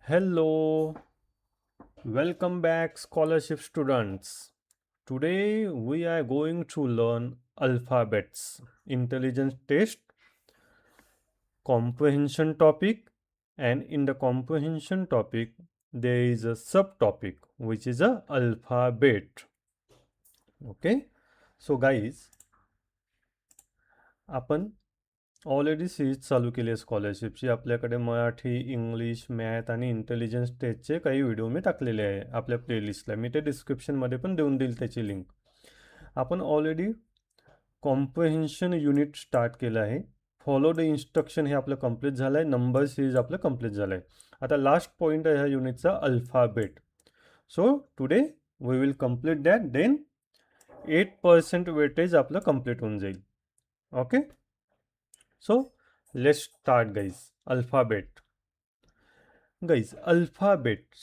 Hello, welcome back, scholarship students. Today we are going to learn alphabets, intelligence test, comprehension topic, and in the comprehension topic, there is a subtopic which is a alphabet. Okay, so guys, आपण already series चालू केली आहे स्कॉलरशिपची. आपल्याकडे Marathi, English, math आणि intelligence टेस्टचे काही video मी टाकलेले आहे आपल्या प्लेलिस्टला. मी ते डिस्क्रिप्शनमध्ये पण देऊन देईल त्याची लिंक. आपण ऑलरेडी कॉम्प्रिहेन्शन युनिट स्टार्ट केलं आहे. फॉलो द इन्स्ट्रक्शन हे आपलं कंप्लीट झालं आहे. नंबर सिरीज आपलं कंप्लीट झालं आहे. आता लास्ट पॉईंट आहे ह्या युनिटचा alphabet. So today we will complete that. Then 8% weightage आपलं कंप्लीट होऊन जाईल. Okay, so let's start guys. Alphabet. Guys, alphabets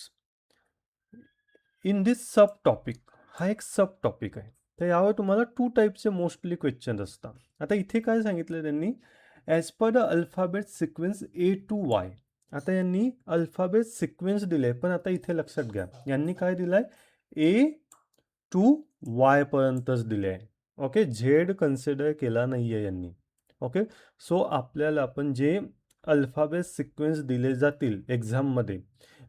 in this subtopic हा एक सब टॉपिक आहे. तर यावर तुम्हाला 2 टाईपचे मोस्टली क्वेश्चन असतात. आता इथे काय सांगितलं त्यांनी, as per the alphabet sequence A to Y. आता यांनी अल्फाबेट सिक्वेन्स दिले, पण आता इथे लक्षात घ्या, यांनी काय दिलाय, A to Y पर्यंतच दिले आहे. ओके, झेड कन्सिडर केला नाही आहे यांनी. ओके, सो आपल्याला पण जे अल्फाबेट सिक्वेन्स दिले जातील एक्झाममध्ये,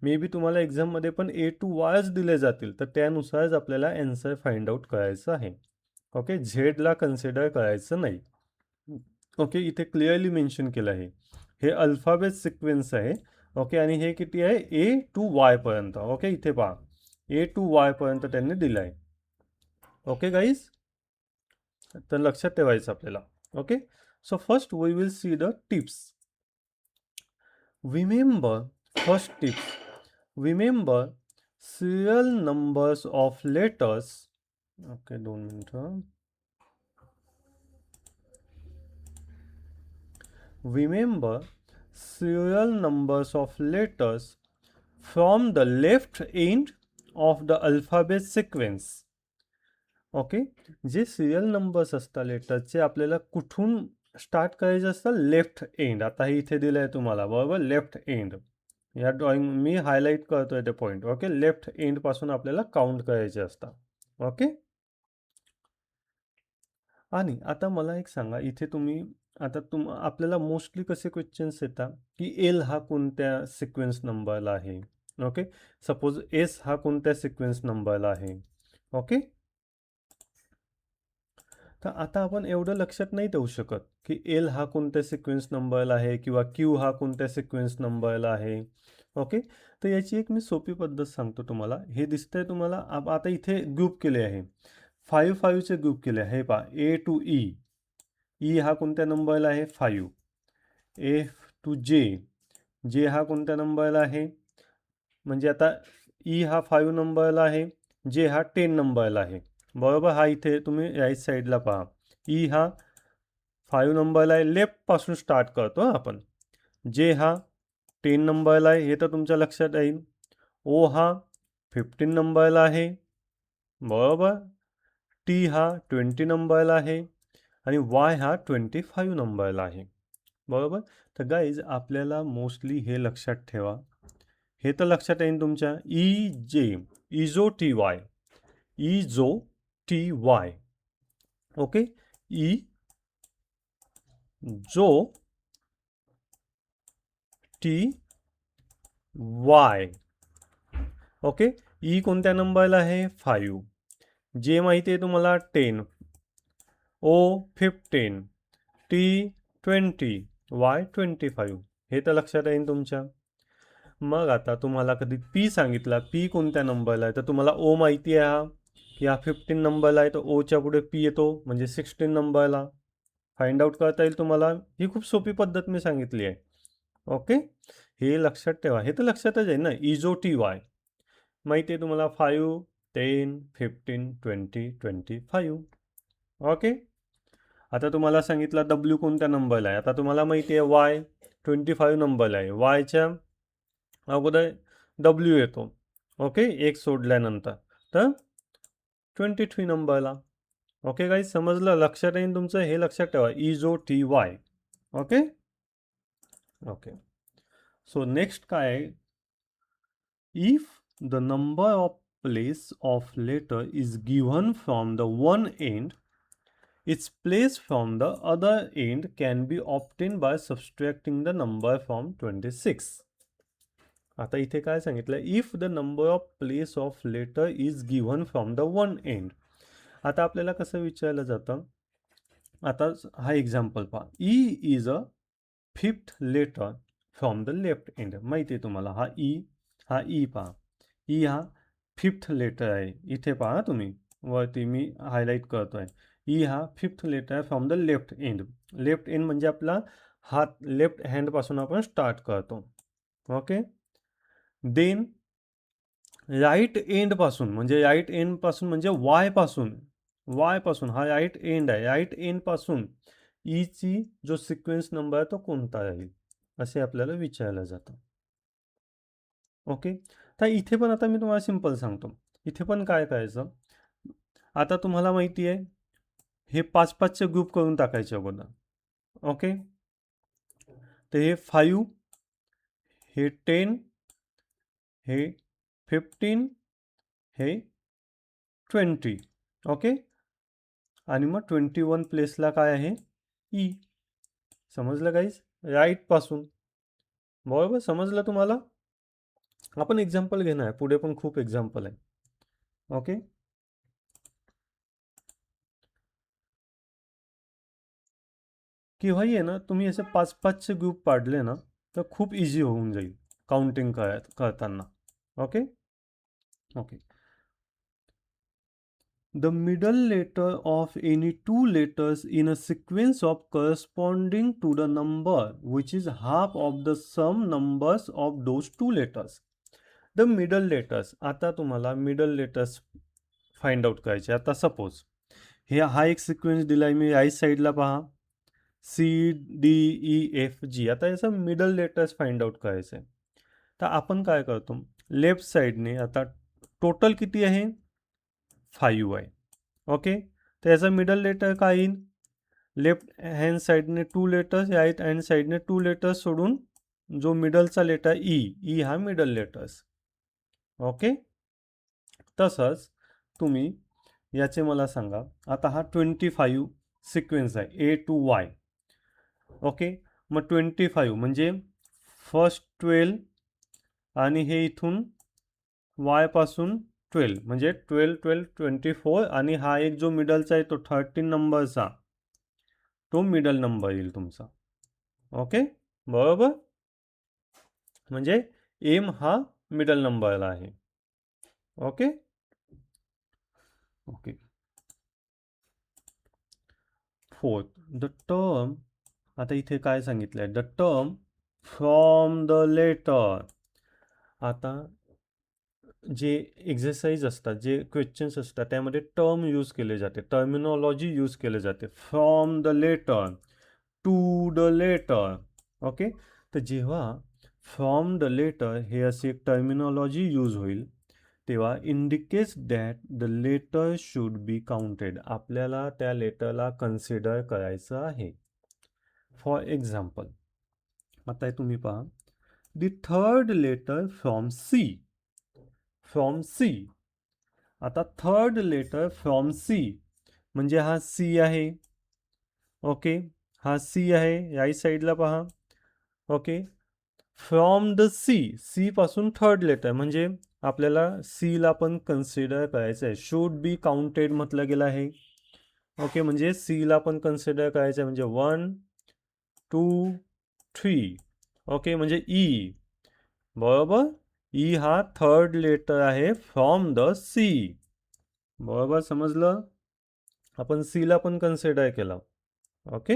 मे बी तुम्हाला एक्झाममध्ये पण A to Yच दिले जातील, तर त्यानुसारच आपल्याला ॲन्सर फाइंड आउट करायचं आहे. ओके, झेडला कन्सिडर करायचं नाही. ओके, इथे क्लिअरली मेन्शन केलं आहे, हे अल्फाबेट सिक्वेन्स आहे. ओके, आणि हे किती आहे, A to Y पर्यंत. ओके, इथे पहा, A to Y पर्यंत त्यांनी दिलं आहे. ओके गाईज, तर लक्षात ठेवायचं आपल्याला. Okay, so first we will see the tips. Remember, first tips, remember serial numbers of letters. Okay, 2 minutes. Remember serial numbers of letters from the left end of the alphabet sequence. Okay, जे serial numbers असतात लेटरचे, आपल्याला कुठून start करायचे असतात, left end. आता हे इथे दिलं आहे तुम्हाला, बरोबर, लेफ्ट एंड. या ड्रॉइंग मी हायलाईट करतोय ते पॉईंट. ओके, लेफ्ट एंड पासून आपल्याला काउंट करायचे असतात. ओके, आणि आता मला एक सांगा, इथे तुम्ही आता आपल्याला मोस्टली कसे क्वेश्चन्स येतात, की एल हा कोणत्या सिक्वेन्स नंबरला आहे. ओके, सपोज एस हा कोणत्या सिक्वेन्स नंबरला आहे. ओके, तर आता आपण एवढं लक्षात नाही ठेवू शकत, की एल हा कोणत्या सिक्वेन्स नंबरला आहे किंवा क्यू हा कोणत्या सिक्वेन्स नंबरला आहे. ओके, तर याची एक मी सोपी पद्धत सांगतो तुम्हाला. हे दिसतंय तुम्हाला, आता इथे ग्रुप केले आहे, 5-5चे ग्रुप केले आहे. हे पहा, ए टू ई. ई हा कोणत्या नंबरला आहे, 5. ए टू जे. जे हा कोणत्या नंबरला आहे, म्हणजे आता ई हा 5 नंबरला आहे, जे हा 10 नंबरला आहे. बरोबर, हा इथे तुम्ही राईट साईडला पहा, ई हा 5 नंबरला आहे, लेफ्टपासून स्टार्ट करतो आपण. जे हा 10 नंबरला आहे, हे तर तुमच्या लक्षात येईल. ओ हा 15 नंबरला आहे, बरोबर. टी हा 20 नंबरला आहे, आणि वाय हा 25 नंबरला आहे, बरोबर. तर गाईज, आपल्याला मोस्टली हे लक्षात ठेवा, हे तर लक्षात येईल तुमच्या, E J, E J O T Y, E J O T Y. Okay, E J O T Y. Okay, E कोणत्या नंबरला आहे, 5. जे माहिती आहे तुम्हाला, 10. O 15, T 20, Y 25. हे तर लक्षात येईल तुमच्या. मग आता तुम्हाला कधी पी सांगितला, पी कोणत्या नंबरला आहे, तर तुम्हाला ओ माहिती आहे हा, की हा 15 नंबरला आहे, तर ओच्या पुढे पी येतो, म्हणजे 16 नंबरला. फाइंड आउट करता येईल तुम्हाला. ही खूप सोपी पद्धत मी सांगितली आहे. ओके, हे लक्षात ठेवा, हे तर लक्षातच आहे ना, इजो टी वाय माहिती आहे तुम्हाला, 5, 10, 15, 20, 25. ओके, आता तुम्हाला सांगितलं डब्ल्यू कोणत्या नंबरला आहे, आता तुम्हाला माहिती आहे वाय 25 नंबरला आहे, वायच्या अगोदर डब्ल्यू येतो. ओके, एक सोडल्यानंतर, तर 23 नंबरला. ओके गाईज, समजलं, लक्षात येईल तुमचं, हे लक्षात ठेवा, E J O T Y. Okay, okay, so next काय आहे, If the number of place of letter is given from the one end, its place from the other end can be obtained by subtracting the number from 26. आता इथे काय सांगितलं, if the number of place of letter is given from the one end. आता आपल्याला कसं विचारलं जातं, आता हा एक्झाम्पल पहा, E is a fifth letter from the left end. माहिती आहे तुम्हाला, हा ई पहा, ई हा फिफ्थ लेटर आहे. इथे पहा तुम्ही वरती मी हायलाईट करतोय, ई हा फिफ्थ लेटर आहे from the left end. Left end म्हणजे आपला हात, लेफ्ट हँडपासून आपण स्टार्ट करतो. ओके. देन राईट एंड पासून म्हणजे वाय पासून हा राईट एंड आहे. राईट एंड पासून ईची जो सिक्वेन्स नंबर आहे तो कोणता राहील, असे आपल्याला विचारलं जातं. ओके. तर इथे पण आता मी तुम्हाला सिंपल सांगतो, इथे पण काय करायचं. आता तुम्हाला माहिती आहे, हे 5-5चे ग्रुप करून टाकायचे अगोदर. ओके. तर हे 5, हे 10, हे 15, हे 20. ओके. आणि मग 21 प्लेसला काय आहे, ई. समजलं गाईज, राईट पासून. बरोबर समजलं तुम्हाला. आपण एक्झाम्पल घेणार आहे, पुढे पण खूप एक्झाम्पल आहे. ओके. केव्हाही आहे ना, तुम्ही असे 5-5चे ग्रुप पाडले ना, तर खूप इझी होऊन जाईल काउंटिंग करताना. Okay. Okay. The middle letter of any two letters in a sequence of corresponding to the number which is half of the sum numbers of those two letters. The middle letters. आता तुम्हाला middle letters find out करायचे. आता suppose हा एक sequence दिलाय मी, right साईडला पहा, CDEFG. आता याचं मिडल लेटर्स फाइंड आउट करायचं आहे. तर आपण काय करतो, लेफ्ट साईडने आता टोटल किती आहे, 5 आहे. ओके. तर याचा मिडल लेटर काय येईल, लेफ्ट हँड साईडने 2 लेटर्स, राईट हँड साईडने 2 लेटर्स सोडून जो मिडलचा लेटर ई हा मिडल लेटर्स. ओके. तसंच तुम्ही याचे मला सांगा, आता हा 25 सिक्वेन्स आहे A to Y. ओके. मग 25 म्हणजे फर्स्ट 12 आणि हे इथून Y पासून 12 म्हणजे 12, 12, 24. आणि हा एक जो मिडलचा आहे तो 13 नंबरचा, तो मिडल नंबर येईल तुमचा. ओके. बरोबर. म्हणजे एम हा मिडल नंबरला आहे. Okay. Okay. Fourth, the term. आता इथे काय सांगितलंय, the term from the letter. आता जे एक्झरसाइज असतात, जे क्वेश्चन्स असतात, त्यामध्ये टर्म यूज केले जाते, टर्मिनॉलॉजी यूज केले जाते. From the letter to the letter. Okay. तर जेव्हा फ्रॉम द लेटर हे अशी एक टर्मिनॉलॉजी यूज होईल, तेव्हा indicates that the letter should be counted. आपल्याला त्या लेटरला कन्सिडर करायचं आहे. फॉर एक्झाम्पल, आता तुम्ही पहा, the third letter from C. आता थर्ड लेटर फ्रॉम सी म्हणजे हा सी आहे. ओके. हा सी आहे, राईट साईडला पहा. ओके. फ्रॉम द सी पासून थर्ड लेटर म्हणजे आपल्याला सीला पण कन्सिडर करायचं आहे. शुड बी काउंटेड म्हटलं गेलं आहे. ओके. म्हणजे सीला पण कन्सिडर करायचं आहे, म्हणजे 1, 2, 3. ओके. म्हणजे ई. बरोबर. ई हा थर्ड लेटर आहे फ्रॉम द सी. बरोबर समजलं. आपण सीला पण कन्सिडर केलं. ओके.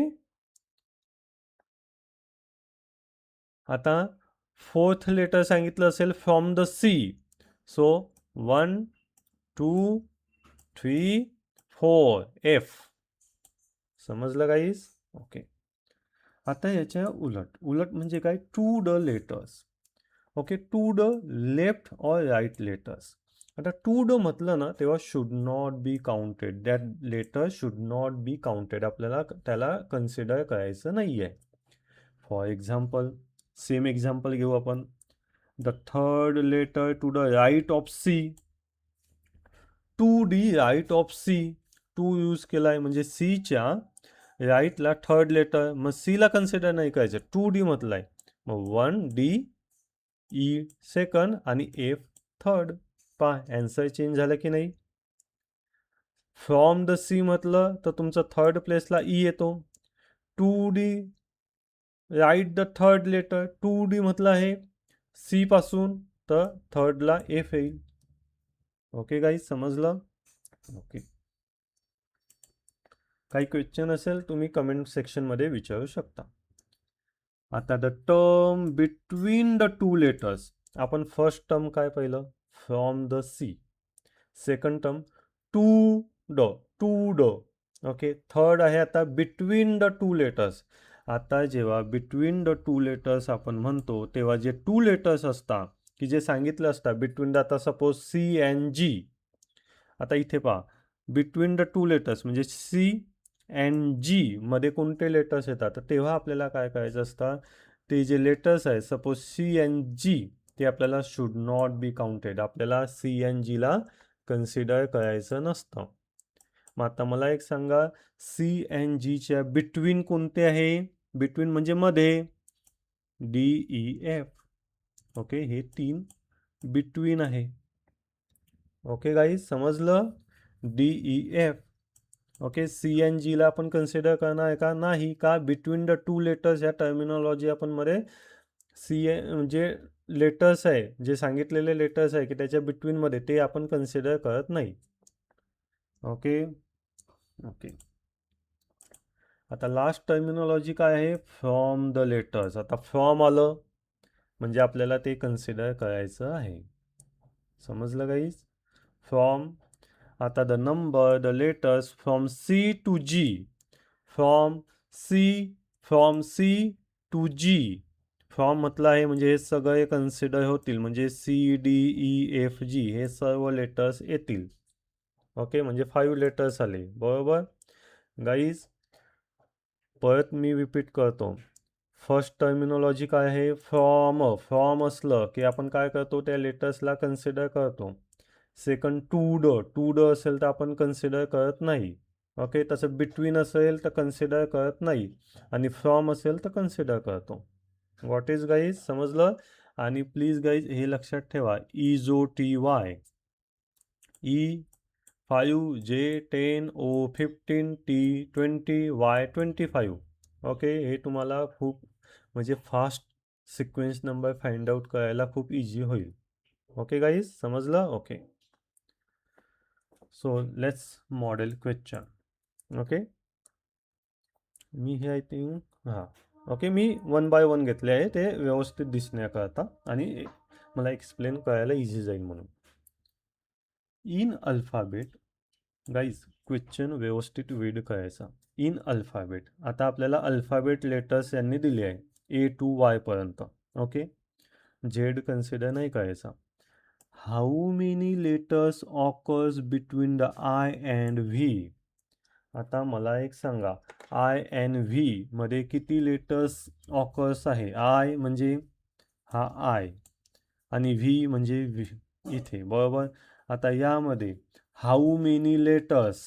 आता फोर्थ लेटर सांगितलं असेल from the C, so 1, 2, 3, 4 F. समजलं गाईस. ओके. आता याच्या उलट म्हणजे काय, to the letters. Okay. To the left और राईट लेटर्स. आता टू ड म्हटलं ना, तेव्हा should not be counted. That letter should not be counted. आपल्याला त्याला कन्सिडर करायचं नाही आहे. फॉर एक्झाम्पल, सेम एक्झाम्पल घेऊ आपण. The third letter to the right of C. 2D right of C. 2 use केलाय म्हणजे सीच्या राईटला थर्ड लेटर, मग सीला कन्सिडर नाही करायचं, 2D म्हटलंय, मग 1D ई सेकंड आणि एफ थर्ड. पहा ॲन्सर चेंज झालं की नाही. फ्रॉम द सी म्हटलं तर तुमचं थर्ड प्लेसला ई येतो. 2D write the third letter, 2D म्हटलं आहे सी पासून, तर थर्डला एफ येईल. ओके गाईज, समजलं. ओके, काही क्वेश्चन असेल तुम्ही कमेंट सेक्शनमध्ये विचारू शकता. आता the term between the two letters, आपण फर्स्ट टर्म काय पाहिलं, from the C. Second term to the, to the. Okay, third आहे आता बिटवीन द टू लेटर्स. आता जेव्हा बिटवीन द टू लेटर्स आपण म्हणतो तेव्हा जे टू लेटर्स असतात की जे सांगितलं असतात बिटवीन द, आता सपोज सी अँड जी. आता इथे पहा बिटवीन द टू लेटर्स म्हणजे सी अँड जी मध्ये कोणते लेटर्स येतात, तर तेव्हा आपल्याला काय करायचं असतं, ते जे लेटर्स आहेत सपोज सी अँड जी, ते आपल्याला शुड नॉट बी काउंटेड. आपल्याला सी अँड जीला कन्सिडर करायचं नसतं. मग आता मला एक सांगा, सी अँड जीच्या बिटवीन कोणते आहे, बिटवीन म्हणजे मध्ये, डी ई एफ. ओके, हे 3 बिटवीन आहे. ओके गाईज, समजलं. D E F. Okay, C and जीला आपण कन्सिडर करणार आहे का, नाही. का, बिटवीन द टू लेटर्स ह्या टर्मिनॉलॉजी आपण मध्ये सी ए जे लेटर्स आहे, जे सांगितलेले लेटर्स आहे की त्याच्या बिटवीनमध्ये, ते आपण कन्सिडर करत नाही. ओके ओके, आता लास्ट टर्मिनॉलॉजी काय आहे, फ्रॉम द लेटर्स. आता फ्रॉम आलं म्हणजे आपल्याला ते कन्सिडर करायचं आहे. समजलं गाईज. फ्रॉम, आता the number, the letters from C to G, from C to G. From म्हटलं आहे म्हणजे हे सगळे कन्सिडर होतील, म्हणजे C D E F G हे सर्व लेटर्स येतील. ओके, म्हणजे 5 लेटर्स आले, बरोबर गाईज. परत मी रिपीट करतो. फर्स्ट टर्मिनॉलॉजी काय आहे, फ्रॉम असलं की आपण काय करतो, त्या लेटर्सला कन्सिडर करतो. सेकंड टू ड असेल तर आपण कन्सिडर करत नाही. ओके, तसं बिटवीन असेल तर कन्सिडर करत नाही, आणि फ्रॉम असेल तर कन्सिडर करतो. व्हॉट इज गाईज, समजलं. आणि प्लीज गाईज हे लक्षात ठेवा, इजो टी वाय, ई 5, जे 10, ओ 15, टी 20, वाय 25. ओके, हे तुम्हाला खूप म्हणजे fast sequence number find out करायला खूप इझी होईल. ओके गाईज, समजलं. Okay, so let's model question. Okay, मी हे आय थिंक हां, ओके, मी 1 बाय 1 घेतले आहे, ते व्यवस्थित दिसण्याकरता आणि मला एक्सप्लेन करायला इझी जाईल म्हणून. इन अल्फाबेट, गाईज क्वेश्चन व्यवस्थित रीड करायचा. इन अल्फाबेट, आता आपल्याला अल्फाबेट लेटर्स यांनी दिले आहे ए टू वाय पर्यंत. ओके, झेड कन्सिडर नाही करायचा. How many letters occurs between the I and V. आता मला एक सांगा, आय अँड व्ही मध्ये किती लेटर्स ऑकर्स आहे. आय म्हणजे हा आय आणि व्ही म्हणजे व्ही इथे, बरोबर. आता यामध्ये हाऊ मेनी लेटर्स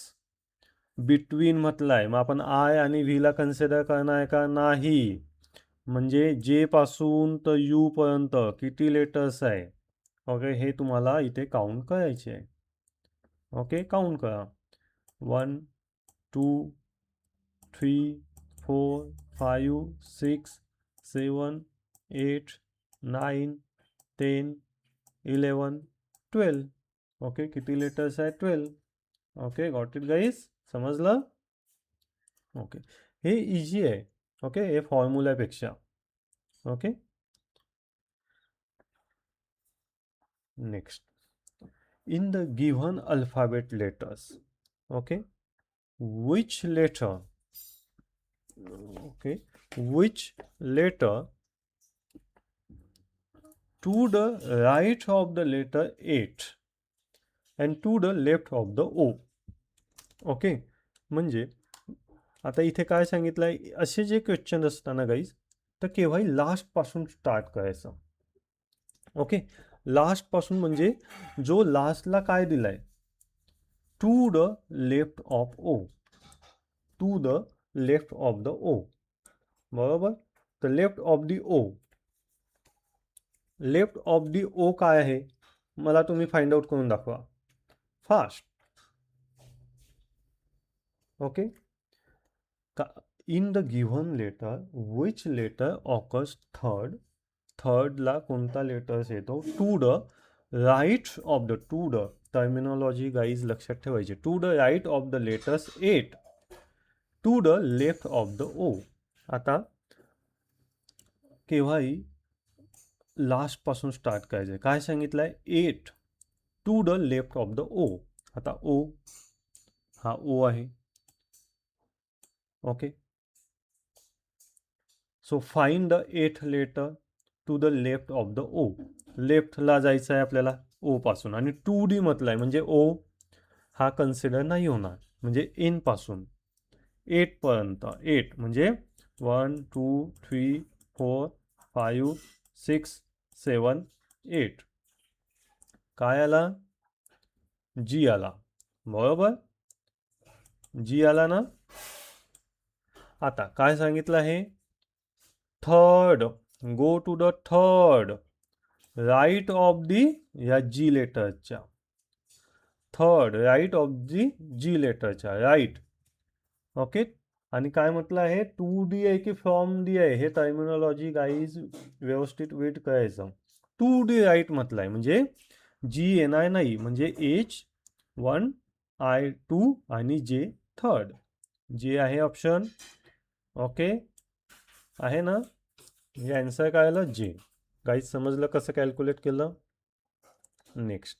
बिटवीन म्हटलाय, मग आपण आय आणि व्हीला कन्सिडर करणार आहे का, नाही. म्हणजे जे पासून तर यू पर्यंत किती लेटर्स आहे. ओके, हे तुम्हाला इथे काउंट करायचे आहे. ओके, काउंट करा. 1 2 3 4 5 6 7 8 9 10 11 12. ओके, किती लेटर्स आहे, 12. ओके, गॉट इट गाईज, समजलं. ओके, हे इझी आहे. ओके, हे फॉर्म्युल्यापेक्षा. Okay, next, in the given alphabet letters. Okay, which letter, okay, which letter to the right of the letter 8 and to the left of the O. Okay, म्हणजे आता इथे काय सांगितलंय, असे जे क्वेश्चन असताना गाईज, तर केव्हाही लास्ट पासून स्टार्ट करायचं. ओके, लास्ट पासून म्हणजे जो लास्टला काय दिलाय, to the left of O, to the left of the O, बरोबर. तर left of the O, left of the O काय आहे, मला तुम्ही फाइंड आउट करून दाखवा fast. Okay, in the given letter which letter occurs third, थर्डला कोणता लेटर्स येतो, to the right of the, to the terminology guys लक्षात ठेवायची, to the right of the letters 8 to the left of the O. आता केव्हाही last पासून start करायचं, काय सांगितलंय, 8 to the left of the O. आता ओ, हा ओ आहे. Okay, so find the 8th letter to the left of the O. लेफ्टला जायचं आहे आपल्याला ओ पासून, आणि 2D म्हटलंय म्हणजे ओ हा कन्सिडर नाही होणार, म्हणजे एन पासून 8 पर्यंत, 8 म्हणजे 1 2 3 4 5 6 7 8, काय आला, जी आला, बरोबर, जी आला ना. आता काय सांगितलं आहे, third, go to the third right of the या जी लेटरच्या, third right of the G लेटरच्या राईट. ओके, आणि काय म्हटलं आहे, 2D आहे की फ्रॉम डी आहे, हे टर्मिनॉलॉजी गाईज व्यवस्थित वेट करायचं. 2D राईट म्हटलंय म्हणजे जी येणार नाही, म्हणजे H1 I2 आणि J थर्ड, जे आहे ऑप्शन. ओके, आहे ना, हे आन्सर काय आलं, जे. गाईज समजलं कसं कॅल्क्युलेट केलं. Next,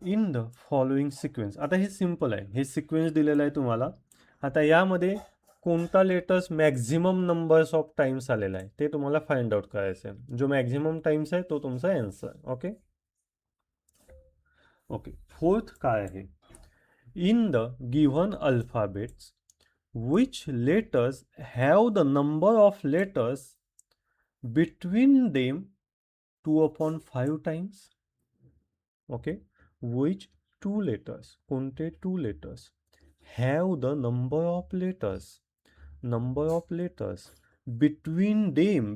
in the following sequence, आता हे सिम्पल आहे, हे सिक्वेन्स दिलेलं आहे तुम्हाला. आता यामध्ये कोणता letters maximum numbers of times आलेला आहे ते तुम्हाला फाइंड आउट करायचं आहे. जो मॅक्झिमम टाइम्स आहे तो तुमचा आन्सर. ओके, ओके, फोर्थ काय आहे, in the given alphabets which letters have the number of letters between them 2/5 times. Okay, which two letters, कोणते two letters have the number of letters between them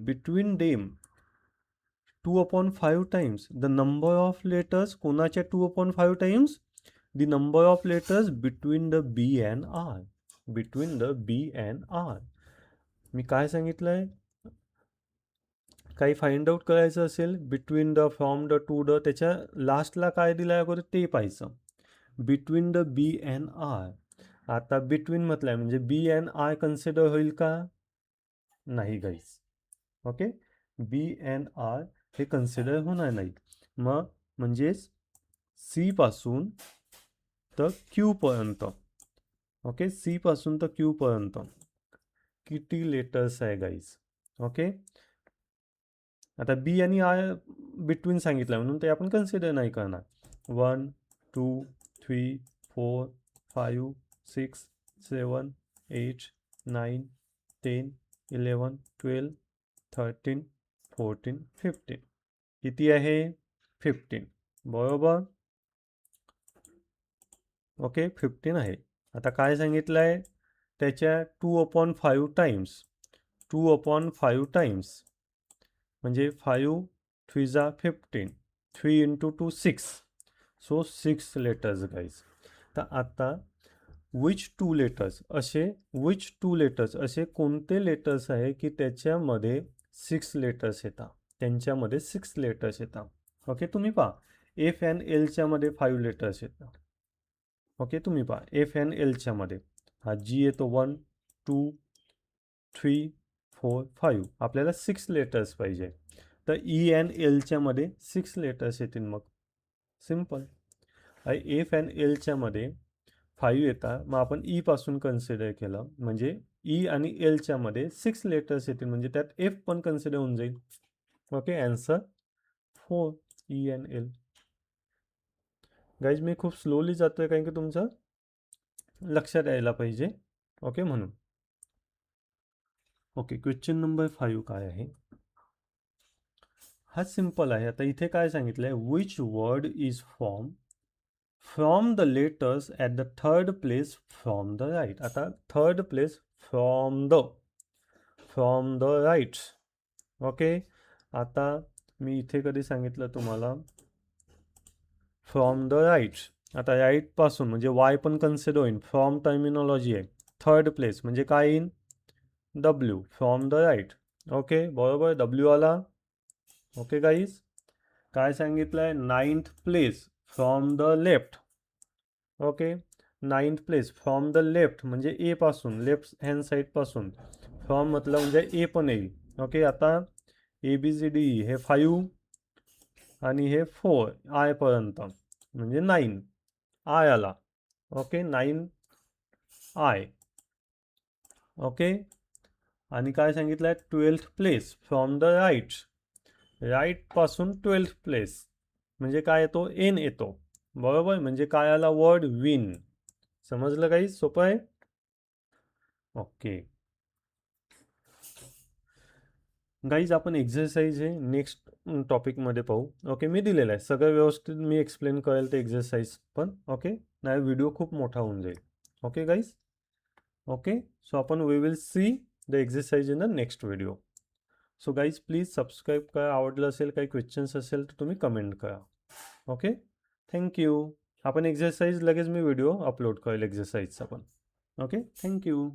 2/5 times, the number of letters कोणाच्या 2/5 times, the number of letters between the B and R, between the B and R. मी काय सांगितलंय, काही find out करायचं असेल between the, from the, to the, त्याच्या लास्टला काय दिलं आहे अगोदर ते पाहायचं, between the B and R. आता बिटवीन म्हटलंय म्हणजे बी अँड आय कन्सिडर होईल का, नाही guys. Okay, B and R हे कन्सिडर होणार नाही. मग म्हणजेच सी पासून तर क्यू पर्यंत, ओके, सी पासून तर क्यू पर्यंत किती लेटर्स आहे गाईज. ओके, आता बी आणि आय बिटवीन सांगितलं म्हणून ते आपण कन्सिडर नाही करणार. 1 2 3 4 5 6 7 8 9 10 11 12 13 14 15, किती आहे, 15, बरोबर. ओके, 15 आहे. आता काय सांगितलं आहे, त्याच्या 2/5 टाइम्स, 2/5 टाइम्स म्हणजे 5 3 जा 15, 3 इंटू 2 6, सो 6 लेटर्स गाईज. तर आता विच टू लेटर्स असे कोणते लेटर्स आहे की त्याच्यामध्ये 6 लेटर्स येतात, त्यांच्यामध्ये 6 लेटर्स येतात. ओके, तुम्ही पहा एफ अँड एलच्या मध्ये 5 लेटर्स येतात. ओके, तुम्ही पहा एफ अँड एलच्या मध्ये हा जी येतो 1 2 3 4 5, आपल्याला 6 लेटर्स पाहिजे. तर ई अँड एलच्या मध्ये 6 लेटर्स येतील. मग सिम्पल, एफ अँड एलच्या मध्ये 5 येतात, मग आपण ई पासून कन्सिडर केलं म्हणजे ई आणि एलच्या मध्ये 6 लेटर्स येतील, म्हणजे त्यात एफ पण कन्सिडर होऊन जाईल. Okay, answer 4, E and L. Guys मी खूप स्लोली जातोय कारण की तुमचं लक्षात यायला पाहिजे. ओके, म्हणून. ओके, क्वेश्चन नंबर 5 काय आहे, हा सिंपल आहे. आता इथे काय सांगितलं आहे, which word is from the letters at the third place from the right. आता third place from the right. Okay. आता मी इथे कधी सांगितलं तुम्हाला फ्रॉम द राईट. आता राईटपासून म्हणजे वाय पण कन्सिडर होईल. फ्रॉम टर्मिनॉलॉजी आहे. थर्ड प्लेस म्हणजे काय येईन, W. From the right. Okay बरोबर, डब्ल्यू आला. Okay guys. काय सांगितलं आहे, ninth place from the left. Okay, ninth place from the left म्हणजे ए पासून, लेफ्ट हँड साईडपासून. फ्रॉम म्हटलं म्हणजे ए पण येईल. ओके, आता ए बी सी डी हे 5 आणि हे 4 आयपर्यंत म्हणजे 9 आय आला. Okay, 9 I. ओके, आणि काय सांगितलं आहे, 12th place from the right. राईटपासून 12th प्लेस म्हणजे काय येतो, एन येतो. बरोबर, म्हणजे काय आला वर्ड, विन. समजलं काही, सोपं आहे. ओके गाईज, आपण एक्झरसाइज हे नेक्स्ट टॉपिकमध्ये पाहू. ओके, मी दिलेलं आहे सगळं व्यवस्थित, मी एक्सप्लेन करेल ते एक्झरसाइज पण. ओके, नाही व्हिडिओ खूप मोठा होऊन जाईल. Okay guys. ओके, सो आपण we will see the exercise in the next video. So guys please subscribe करा. आवडलं असेल, काही क्वेश्चन्स असेल तर तुम्ही कमेंट करा. Okay, thank you. आपण एक्झरसाइज लगेच मी व्हिडिओ अपलोड करेल एक्झरसाइजचा पण. Okay, thank you.